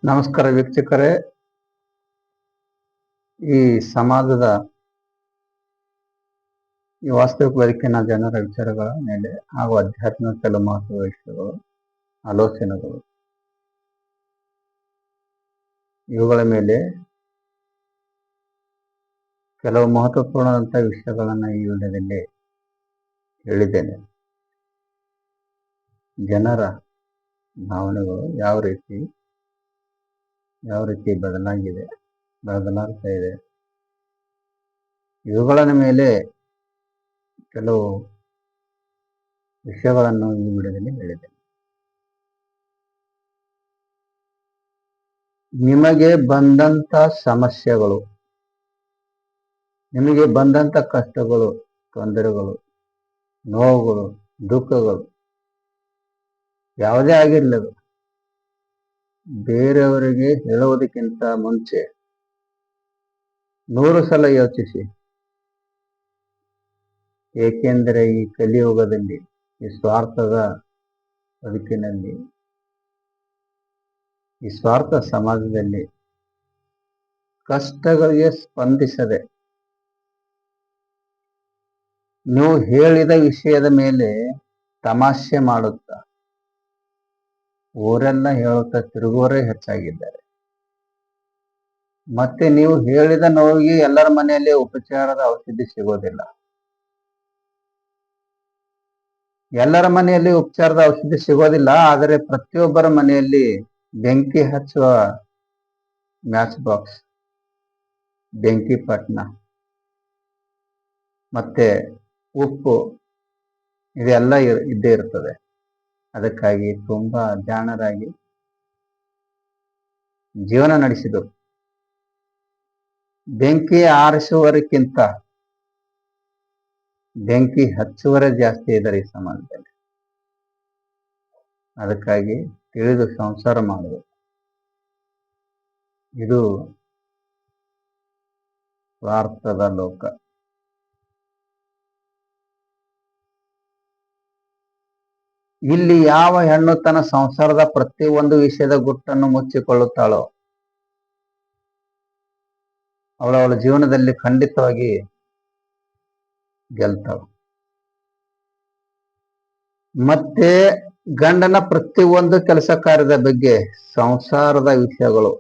ನಮಸ್ಕಾರ ವೀಕ್ಷಕರೇ, ಈ ಸಮಾಜದ ಈ ವಾಸ್ತವಿಕ ಬದುಕಿನ ಜನರ ವಿಚಾರಗಳ ಮೇಲೆ ಹಾಗೂ ಅಧ್ಯಾತ್ಮ ಕೆಲವು ಮಹತ್ವದ ವಿಷಯಗಳು, ಆಲೋಚನೆಗಳು, ಇವುಗಳ ಮೇಲೆ ಕೆಲವು ಮಹತ್ವಪೂರ್ಣದಂತಹ ವಿಷಯಗಳನ್ನ ಈ ವಿಡಿಯೋದಲ್ಲಿ ಹೇಳಿದ್ದೇನೆ. ಜನರ ಭಾವನೆಗಳು ಯಾವ ರೀತಿ ಬದಲಾಗ್ತಾ ಇದೆ, ಇವುಗಳ ಮೇಲೆ ಕೆಲವು ವಿಷಯಗಳನ್ನು ಈ ವಿಡಿಯೋದಲ್ಲಿ ಹೇಳಿದ್ದೇನೆ. ನಿಮಗೆ ಬಂದಂತ ಸಮಸ್ಯೆಗಳು, ನಿಮಗೆ ಬಂದಂತ ಕಷ್ಟಗಳು, ತೊಂದರೆಗಳು, ನೋವುಗಳು, ದುಃಖಗಳು ಯಾವುದೇ ಆಗಿರಲಿಲ್ಲ, ಬೇರೆಯವರಿಗೆ ಹೇಳುವುದಕ್ಕಿಂತ ಮುಂಚೆ 100 ಸಲ ಯೋಚಿಸಿ. ಏಕೆಂದರೆ ಈ ಕಲಿಯುಗದಲ್ಲಿ, ಈ ಸ್ವಾರ್ಥದ ಬದುಕಿನಲ್ಲಿ, ಈ ಸ್ವಾರ್ಥ ಸಮಾಜದಲ್ಲಿ ಕಷ್ಟಗಳಿಗೆ ಸ್ಪಂದಿಸದೆ ನೀವು ಹೇಳಿದ ವಿಷಯದ ಮೇಲೆ ತಮಾಷೆ ಮಾಡುತ್ತಾ ಊರೆಲ್ಲ ಹೇಳುತ್ತಾ ತಿರುಗುವವರೇ ಹೆಚ್ಚಾಗಿದ್ದಾರೆ. ಮತ್ತೆ ನೀವು ಹೇಳಿದ ನೋವಿಗೆ ಎಲ್ಲರ ಮನೆಯಲ್ಲಿ ಉಪಚಾರದ ಔಷಧಿ ಸಿಗೋದಿಲ್ಲ. ಎಲ್ಲರ ಮನೆಯಲ್ಲಿ ಉಪಚಾರದ ಔಷಧಿ ಸಿಗೋದಿಲ್ಲ, ಆದರೆ ಪ್ರತಿಯೊಬ್ಬರ ಮನೆಯಲ್ಲಿ ಬೆಂಕಿ ಹಚ್ಚುವ ಮ್ಯಾಚ್ ಬಾಕ್ಸ್, ಬೆಂಕಿ ಪಟ್ನ ಮತ್ತೆ ಉಪ್ಪು ಇದೆಲ್ಲ ಇದ್ದೇ ಇರ್ತದೆ. ಅದಕ್ಕಾಗಿ ತುಂಬಾ ಜಾಣರಾಗಿ ಜೀವನ ನಡೆಸಿದರು. ಬೆಂಕಿ ಆರಿಸುವವರಿಗಿಂತ ಬೆಂಕಿ ಹಚ್ಚುವರೇ ಜಾಸ್ತಿ ಇದ್ದಾರೆ ಈ ಸಮಾಜದಲ್ಲಿ. ಅದಕ್ಕಾಗಿ ತಿಳಿದು ಸಂಸಾರ ಮಾಡಬೇಕು. ಇದು ಸ್ವಾರ್ಥದ ಲೋಕ. ಇಲ್ಲಿ ಯಾವ ಹೆಣ್ಣು ತನ್ನ ಸಂಸಾರದ ಪ್ರತಿಯೊಂದು ವಿಷಯದ ಗುಟ್ಟನ್ನು ಮುಚ್ಚಿಕೊಳ್ಳುತ್ತಾಳೋ ಅವಳ ಜೀವನದಲ್ಲಿ ಖಂಡಿತವಾಗಿ ಗೆಲ್ತಾಳು. ಮತ್ತೆ ಗಂಡನ ಪ್ರತಿಯೊಂದು ಕೆಲಸ ಕಾರ್ಯದ ಬಗ್ಗೆ, ಸಂಸಾರದ ವಿಷಯಗಳು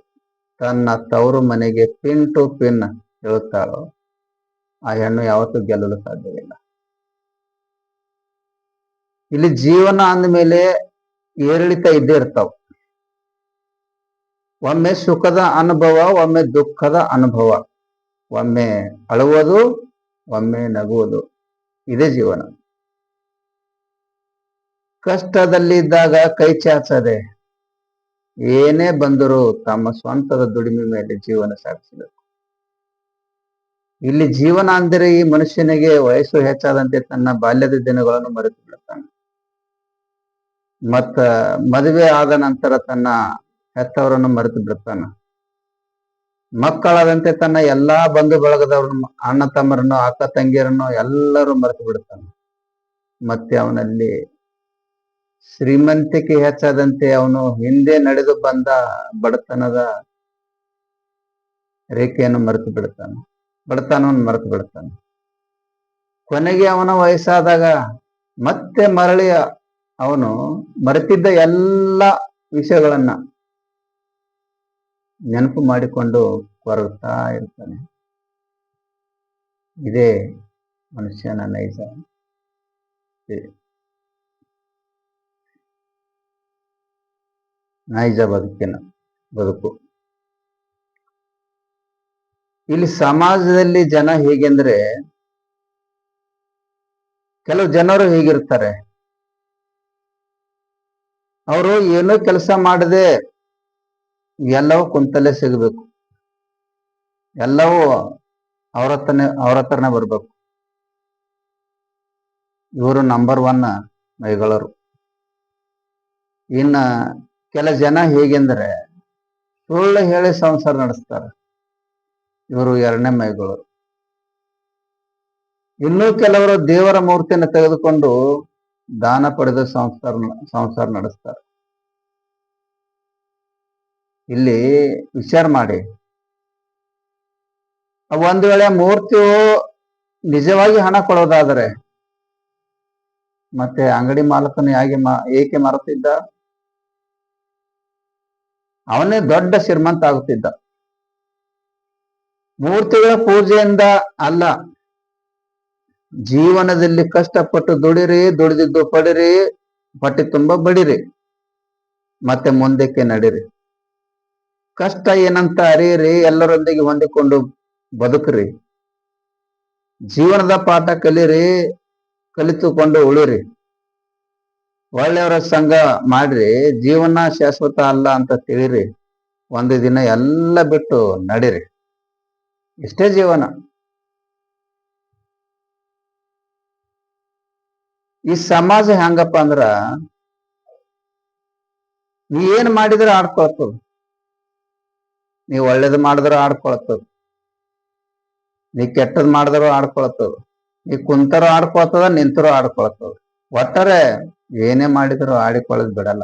ತನ್ನ ತವರು ಮನೆಗೆ ಪಿನ್ ಟು ಪಿನ್ ಹೇಳುತ್ತಾಳೋ ಆ ಹೆಣ್ಣು ಯಾವತ್ತೂ ಗೆಲ್ಲಲು ಸಾಧ್ಯವಿಲ್ಲ. ಇಲ್ಲಿ ಜೀವನ ಅಂದಮೇಲೆ ಏರಿಳಿತ ಇದ್ದೇ ಇರ್ತಾವ. ಒಮ್ಮೆ ಸುಖದ ಅನುಭವ, ಒಮ್ಮೆ ದುಃಖದ ಅನುಭವ, ಒಮ್ಮೆ ಅಳುವುದು, ಒಮ್ಮೆ ನಗುವುದು. ಇದೇ ಜೀವನ. ಕಷ್ಟದಲ್ಲಿದ್ದಾಗ ಕೈ ಚಾಚದೆ ಏನೇ ಬಂದರೂ ತಮ್ಮ ಸ್ವಂತದ ದುಡಿಮೆ ಮೇಲೆ ಜೀವನ ಸಾಗಿಸಬೇಕು. ಇಲ್ಲಿ ಜೀವನ ಅಂದರೆ ಈ ಮನುಷ್ಯನಿಗೆ ವಯಸ್ಸು ಹೆಚ್ಚಾದಂತೆ ತನ್ನ ಬಾಲ್ಯದ ದಿನಗಳನ್ನು ಮರೆತು ಬಿಡುತ್ತಾನೆ. ಮತ್ತ ಮದುವೆ ಆದ ನಂತರ ತನ್ನ ಹೆತ್ತವರನ್ನು ಮರೆತು ಬಿಡುತ್ತಾನ. ಮಕ್ಕಳಾದಂತೆ ತನ್ನ ಎಲ್ಲಾ ಬಂಧು ಬಳಗದವ್ರನ್ನು, ಅಣ್ಣ ತಮ್ಮರನ್ನು, ಅಕ್ಕ ತಂಗಿಯರನ್ನು ಎಲ್ಲರೂ ಮರೆತು ಬಿಡುತ್ತಾನೆ. ಮತ್ತೆ ಅವನಲ್ಲಿ ಶ್ರೀಮಂತಿಕೆ ಹೆಚ್ಚಾದಂತೆ ಅವನು ಹಿಂದೆ ನಡೆದು ಬಂದ ಬಡತನದ ರೇಖೆಯನ್ನು ಮರೆತು ಬಿಡುತ್ತಾನೆ, ಬಡತನವನ್ನು ಮರೆತು ಬಿಡುತ್ತಾನೆ. ಕೊನೆಗೆ ಅವನ ವಯಸ್ಸಾದಾಗ ಮತ್ತೆ ಮರಳಿ ಅವನು ಮರೆತಿದ್ದ ಎಲ್ಲ ವಿಷಯಗಳನ್ನ ನೆನಪು ಮಾಡಿಕೊಂಡು ಕೊರಗ್ತಾ ಇರ್ತಾನೆ. ಇದೇ ಮನುಷ್ಯನ ನೈಜ ಬದುಕು. ಇಲ್ಲಿ ಸಮಾಜದಲ್ಲಿ ಜನ ಹೇಗೆಂದ್ರೆ, ಕೆಲವು ಜನರು ಹೀಗಿರ್ತಾರೆ, ಅವರು ಏನೋ ಕೆಲಸ ಮಾಡದೆ ಎಲ್ಲವೂ ಕುಂತಲ್ಲೇ ಸಿಗಬೇಕು, ಎಲ್ಲವೂ ಅವ್ರ ಹತ್ರನೇ ಬರ್ಬೇಕು. ಇವರು ನಂಬರ್ 1 ಮೈಗಳರು. ಇನ್ನ ಕೆಲ ಜನ ಹೇಗೆಂದ್ರೆ ಸುಳ್ಳು ಹೇಳಿ ಸಂಸಾರ ನಡೆಸ್ತಾರೆ, ಇವರು 2ನೇ ಮೈಗಳು. ಇನ್ನೂ ಕೆಲವರು ದೇವರ ಮೂರ್ತಿಯನ್ನು ತೆಗೆದುಕೊಂಡು ದಾನ ಪಡೆದು ಸಂಸಾರ ನಡೆಸ್ತಾರೆ. ಇಲ್ಲಿ ವಿಚಾರ ಮಾಡಿ. ಒಂದು ವೇಳೆ ಮೂರ್ತಿಯು ನಿಜವಾಗಿ ಹಣ ಕೊಡೋದಾದರೆ ಮತ್ತೆ ಅಂಗಡಿ ಮಾಲಕನು ಏಕೆ ಮಾರುತ್ತಿದ್ದ? ಅವನೇ ದೊಡ್ಡ ಶ್ರೀಮಂತ ಆಗುತ್ತಿದ್ದ. ಮೂರ್ತಿಗಳ ಪೂಜೆಯಿಂದ ಅಲ್ಲ, ಜೀವನದಲ್ಲಿ ಕಷ್ಟಪಟ್ಟು ದುಡಿರಿ, ದುಡಿದಿದ್ದು ಪಡಿರಿ, ಹೊಟ್ಟೆ ತುಂಬ ಬಡಿರಿ, ಮತ್ತೆ ಮುಂದಕ್ಕೆ ನಡೀರಿ. ಕಷ್ಟ ಏನಂತ ಅರಿಯಿರಿ, ಎಲ್ಲರೊಂದಿಗೆ ಹೊಂದಿಕೊಂಡು ಬದುಕ್ರಿ, ಜೀವನದ ಪಾಠ ಕಲೀರಿ, ಕಲಿತುಕೊಂಡು ಉಳಿರಿ, ಒಳ್ಳೆಯವರ ಸಂಘ ಮಾಡ್ರಿ, ಜೀವನ ಶಾಶ್ವತ ಅಲ್ಲ ಅಂತ ತಿಳಿರಿ, ಒಂದು ದಿನ ಎಲ್ಲ ಬಿಟ್ಟು ನಡೀರಿ. ಇಷ್ಟೇ ಜೀವನ. ಈ ಸಮಾಜ ಹೆಂಗಪ್ಪ ಅಂದ್ರ, ನೀ ಏನ್ ಮಾಡಿದ್ರೆ ಆಡ್ಕೊಳ್ತದ, ನೀ ಒಳ್ಳೇದು ಮಾಡಿದ್ರು ಆಡ್ಕೊಳ್ತದ, ನೀ ಕೆಟ್ಟದ್ ಮಾಡಿದ್ರು ಆಡ್ಕೊಳ್ತದ, ನೀ ಕುಂತರೂ ಆಡ್ಕೊಳ್ತದ, ನಿಂತರೂ ಆಡ್ಕೊಳ್ತದ. ಒಟ್ಟಾರೆ ಏನೇ ಮಾಡಿದ್ರು ಆಡಿಕೊಳ್ಳೋದು ಬಿಡಲ್ಲ.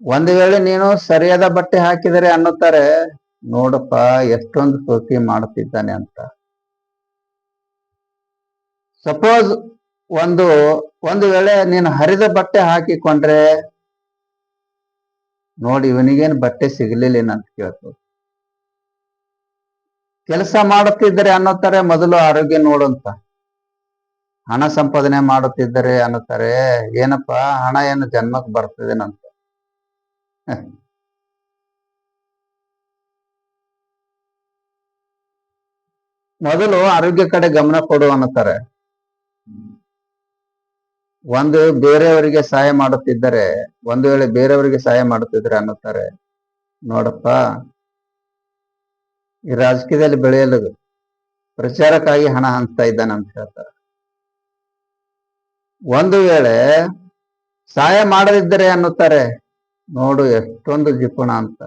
ಒಂದು ವೇಳೆ ನೀನು ಸರಿಯಾದ ಬಟ್ಟೆ ಹಾಕಿದರೆ ಅನ್ನುತ್ತಾರೆ, ನೋಡಪ್ಪ ಎಷ್ಟೊಂದು ಸ್ತುತಿ ಮಾಡುತ್ತಿದ್ದಾನೆ ಅಂತ. ಸಪೋಸ್ ಒಂದು ವೇಳೆ ನೀನು ಹರಿದ ಬಟ್ಟೆ ಹಾಕಿಕೊಂಡ್ರೆ, ನೋಡಿ ಇವನಿಗೇನು ಬಟ್ಟೆ ಸಿಗಲಿಲ್ಲ ಅಂತ ಕೇಳ್ತದೆ. ಕೆಲಸ ಮಾಡುತ್ತಿದ್ದರೆ ಅನ್ನುತ್ತಾರೆ, ಮೊದಲು ಆರೋಗ್ಯ ನೋಡುವಂತ. ಹಣ ಸಂಪಾದನೆ ಮಾಡುತ್ತಿದ್ದರೆ ಅನ್ನುತ್ತಾರೆ, ಏನಪ್ಪ ಹಣ ಏನು ಜನ್ಮಕ್ಕೆ ಬರ್ತದೇನಂತ. ಮೊದಲು ಆರೋಗ್ಯ ಕಡೆ ಗಮನ ಕೊಡು ಅನ್ನುತ್ತಾರೆ. ಒಂದು ಬೇರೆಯವರಿಗೆ ಸಹಾಯ ಮಾಡುತ್ತಿದ್ದರೆ, ಒಂದು ವೇಳೆ ಬೇರೆಯವರಿಗೆ ಸಹಾಯ ಮಾಡುತ್ತಿದ್ರೆ ಅನ್ನುತ್ತಾರೆ, ನೋಡಪ್ಪ ಈ ರಾಜಕೀಯದಲ್ಲಿ ಬೆಳೆಯಲು ಪ್ರಚಾರಕ್ಕಾಗಿ ಹಣ ಹಂಚ್ತಾ ಇದ್ದಾನೆ ಅಂತ ಹೇಳ್ತಾರೆ. ಒಂದು ವೇಳೆ ಸಹಾಯ ಮಾಡದಿದ್ದರೆ ಅನ್ನುತ್ತಾರೆ, ನೋಡು ಎಷ್ಟೊಂದು ಜಿಪುಣ ಅಂತ.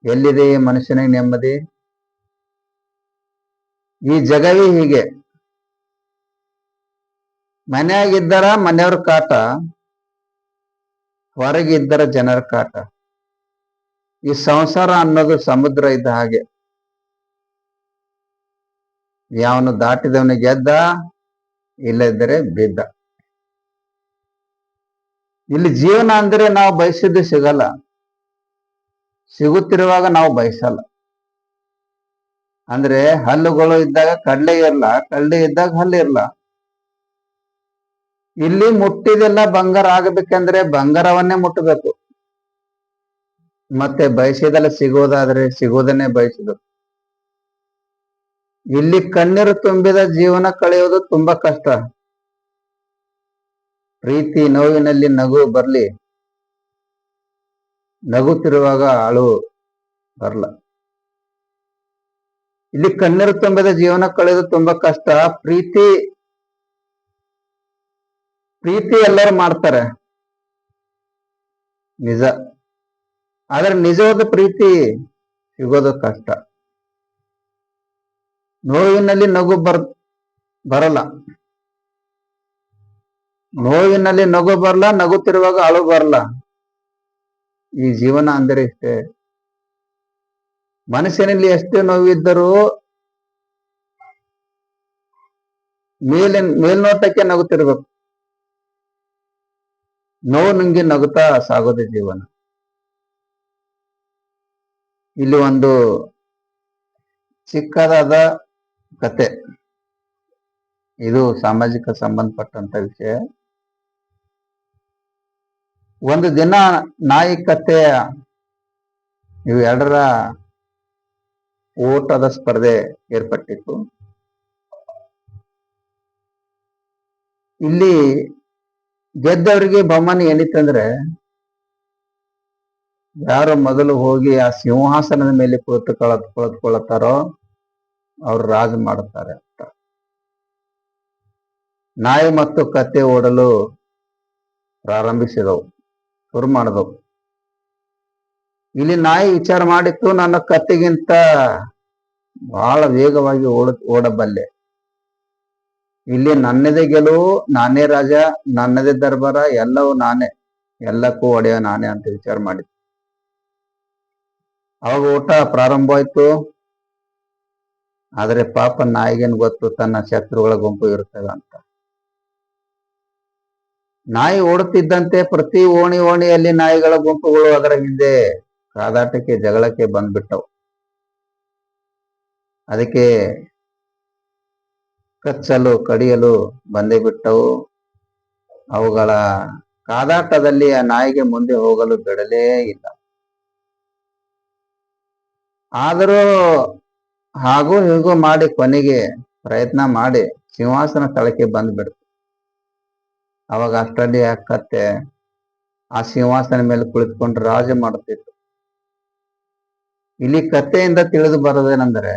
ಎಲ್ಲಿದೆ ಈ ಮನುಷ್ಯನಿಗೆ ನೆಮ್ಮದಿ? ಈ ಜಗವೇ ಹೀಗೆ. ಮನೆಯಾಗಿದ್ದರ ಮನೆಯವ್ರ ಕಾಟ, ಹೊರಗಿದ್ದರ ಜನರ ಕಾಟ. ಈ ಸಂಸಾರ ಅನ್ನೋದು ಸಮುದ್ರ ಇದ್ದ ಹಾಗೆ. ಯಾವನು ದಾಟಿದವನು ಗೆದ್ದ, ಇಲ್ಲದಿದ್ದರೆ ಬಿದ್ದ. ಇಲ್ಲಿ ಜೀವನ ಅಂದ್ರೆ ನಾವು ಬಯಸಿದ್ದು ಸಿಗಲ್ಲ, ಸಿಗುತ್ತಿರುವಾಗ ನಾವು ಬಯಸಲ್ಲ. ಅಂದ್ರೆ ಹಲ್ಲುಗಳು ಇದ್ದಾಗ ಕಡ್ಲೆ ಇರಲ್ಲ, ಕಡ್ಲೆ ಇದ್ದಾಗ ಹಲ್ಲು ಇರಲ್ಲ. ಇಲ್ಲಿ ಮುಟ್ಟಿದೆಲ್ಲ ಬಂಗಾರ ಆಗಬೇಕಂದ್ರೆ ಬಂಗಾರವನ್ನೇ ಮುಟ್ಟಬೇಕು. ಮತ್ತೆ ಬಯಸಿದೆಲ್ಲ ಸಿಗೋದಾದ್ರೆ ಸಿಗೋದನ್ನೇ ಬಯಸಬೇಕು. ಇಲ್ಲಿ ಕಣ್ಣೀರು ತುಂಬಿದ ಜೀವನ ಕಳೆಯೋದು ತುಂಬಾ ಕಷ್ಟ. ಪ್ರೀತಿ ನೋವಿನಲ್ಲಿ ನಗು ಬರ್ಲಿ, ನಗುತ್ತಿರುವಾಗ ಅಳು ಬರಲ್ಲ. ಇಲ್ಲಿ ಕಣ್ಣೀರು ತುಂಬಿದ ಜೀವನ ಕಳೆಯೋದು ತುಂಬಾ ಕಷ್ಟ. ಪ್ರೀತಿ ಎಲ್ಲರೂ ಮಾಡ್ತಾರೆ, ನಿಜ. ಆದ್ರೆ ನಿಜವಾದ ಪ್ರೀತಿ ಸಿಗೋದು ಕಷ್ಟ. ನೋವಿನಲ್ಲಿ ನಗು ಬರಲ್ಲ, ನೋವಿನಲ್ಲಿ ನಗು ಬರಲ್ಲ, ನಗುತ್ತಿರುವಾಗ ಅಳು ಬರಲ್ಲ. ಈ ಜೀವನ ಅಂದರೆ ಇಷ್ಟೇ. ಮನುಷ್ಯನಲ್ಲಿ ಎಷ್ಟೇ ನೋವಿದ್ದರೂ ಮೇಲ್ನೋಟಕ್ಕೆ ನಗುತ್ತಿರ್ಬೇಕು. ನೋವು ನುಂಗಿ ನಗುತ್ತಾ ಸಾಗೋದೇ ಜೀವನ. ಇಲ್ಲಿ ಒಂದು ಚಿಕ್ಕದಾದ ಕತೆ, ಇದು ಸಾಮಾಜಿಕ ಸಂಬಂಧಪಟ್ಟಂತ ವಿಷಯ. ಒಂದು ದಿನ ನಾಯಿ ಕತ್ತೆ ಇವೆರಡರ ಓಟದ ಸ್ಪರ್ಧೆ ಏರ್ಪಟ್ಟಿತ್ತು. ಇಲ್ಲಿ ಗೆದ್ದವರಿಗೆ ಬಹುಮಾನ ಏನಿತ್ತಂದ್ರೆ, ಯಾರು ಮೊದಲು ಹೋಗಿ ಆ ಸಿಂಹಾಸನದ ಮೇಲೆ ಕುಳಿತುಕೊಳ್ಳುತ್ತಾರೋ ಅವ್ರು ರಾಜ ಮಾಡುತ್ತಾರೆ ಅಂತ. ನಾಯಿ ಮತ್ತು ಕತ್ತೆ ಓಡಲು ಪ್ರಾರಂಭಿಸಿದವು, ಶುರು ಮಾಡಿದವು. ಇಲ್ಲಿ ನಾಯಿ ವಿಚಾರ ಮಾಡಿತ್ತು, ನನ್ನ ಕತ್ತೆಗಿಂತ ಬಹಳ ವೇಗವಾಗಿ ಓಡಬಲ್ಲೆ. ಇಲ್ಲಿ ನನ್ನದೇ ಗೆಲುವು, ನಾನೇ ರಾಜ, ನನ್ನದೇ ದರ್ಬಾರ, ಎಲ್ಲವೂ ನಾನೇ, ಎಲ್ಲಕ್ಕೂ ಒಡೆಯ ನಾನೇ ಅಂತ ವಿಚಾರ ಮಾಡಿ ಅವಾಗ ಊಟ ಪ್ರಾರಂಭ ಆಯ್ತು. ಆದ್ರೆ ಪಾಪ ನಾಯಿಗೇನ್ ಗೊತ್ತು ತನ್ನ ಶತ್ರುಗಳ ಗುಂಪು ಇರ್ತದ ಅಂತ. ನಾಯಿ ಓಡುತ್ತಿದ್ದಂತೆ ಪ್ರತಿ ಓಣಿಯಲ್ಲಿ ನಾಯಿಗಳ ಗುಂಪುಗಳು ಅದರ ಹಿಂದೆ ಕಾದಾಟಕ್ಕೆ ಜಗಳಕ್ಕೆ ಬಂದ್ಬಿಟ್ಟವು. ಅದಕ್ಕೆ ಕಚ್ಚಲು ಕಡಿಯಲು ಬಂದೇ ಬಿಟ್ಟವು. ಅವುಗಳ ಕಾದಾಟದಲ್ಲಿ ಆ ನಾಯಿಗೆ ಮುಂದೆ ಹೋಗಲು ಬಿಡಲೇ ಇಲ್ಲ. ಆದರೂ ಹಾಗೂ ಹೀಗೂ ಮಾಡಿ ಕೊನೆಗೆ ಪ್ರಯತ್ನ ಮಾಡಿ ಸಿಂಹಾಸನ ಸ್ಥಳಕ್ಕೆ ಬಂದ್ಬಿಡ್ತು. ಅವಾಗ ಅಷ್ಟರಲ್ಲಿ ಆ ಕತ್ತೆ ಆ ಸಿಂಹಾಸನ ಮೇಲೆ ಕುಳಿತುಕೊಂಡು ರಾಜ ಮಾಡುತ್ತಿತ್ತು. ಇಲ್ಲಿ ಕಥೆಯಿಂದ ತಿಳಿದು ಬರೋದೇನೆಂದರೆ,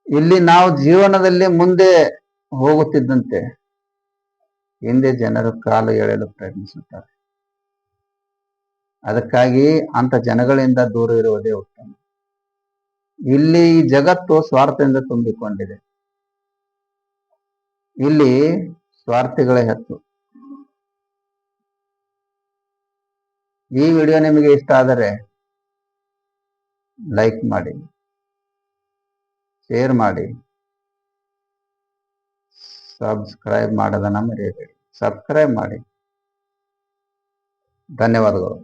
ಇಲ್ಲಿ ನಾವು ಜೀವನದಲ್ಲಿ ಮುಂದೆ ಹೋಗುತ್ತಿದ್ದಂತೆ ಹಿಂದೆ ಜನರು ಕಾಲು ಎಳೆಯಲು ಪ್ರಯತ್ನಿಸುತ್ತಾರೆ. ಅದಕ್ಕಾಗಿ ಅಂತ ಜನಗಳಿಂದ ದೂರ ಇರುವುದೇ ಉತ್ತಮ. ಇಲ್ಲಿ ಈ ಜಗತ್ತು ಸ್ವಾರ್ಥದಿಂದ ತುಂಬಿಕೊಂಡಿದೆ. ಇಲ್ಲಿ ಸ್ವಾರ್ಥಿಗಳೇ ಹೆಚ್ಚು. ಈ ವಿಡಿಯೋ ನಿಮಗೆ ಇಷ್ಟ ಆದರೆ ಲೈಕ್ ಮಾಡಿ, ಶೇರ್ ಮಾಡಿ, ಸಬ್ಸ್ಕ್ರೈಬ್ ಮಾಡೋದನ್ನ ಮರೆಯಬೇಡಿ. ಸಬ್ಸ್ಕ್ರೈಬ್ ಮಾಡಿ. ಧನ್ಯವಾದಗಳು.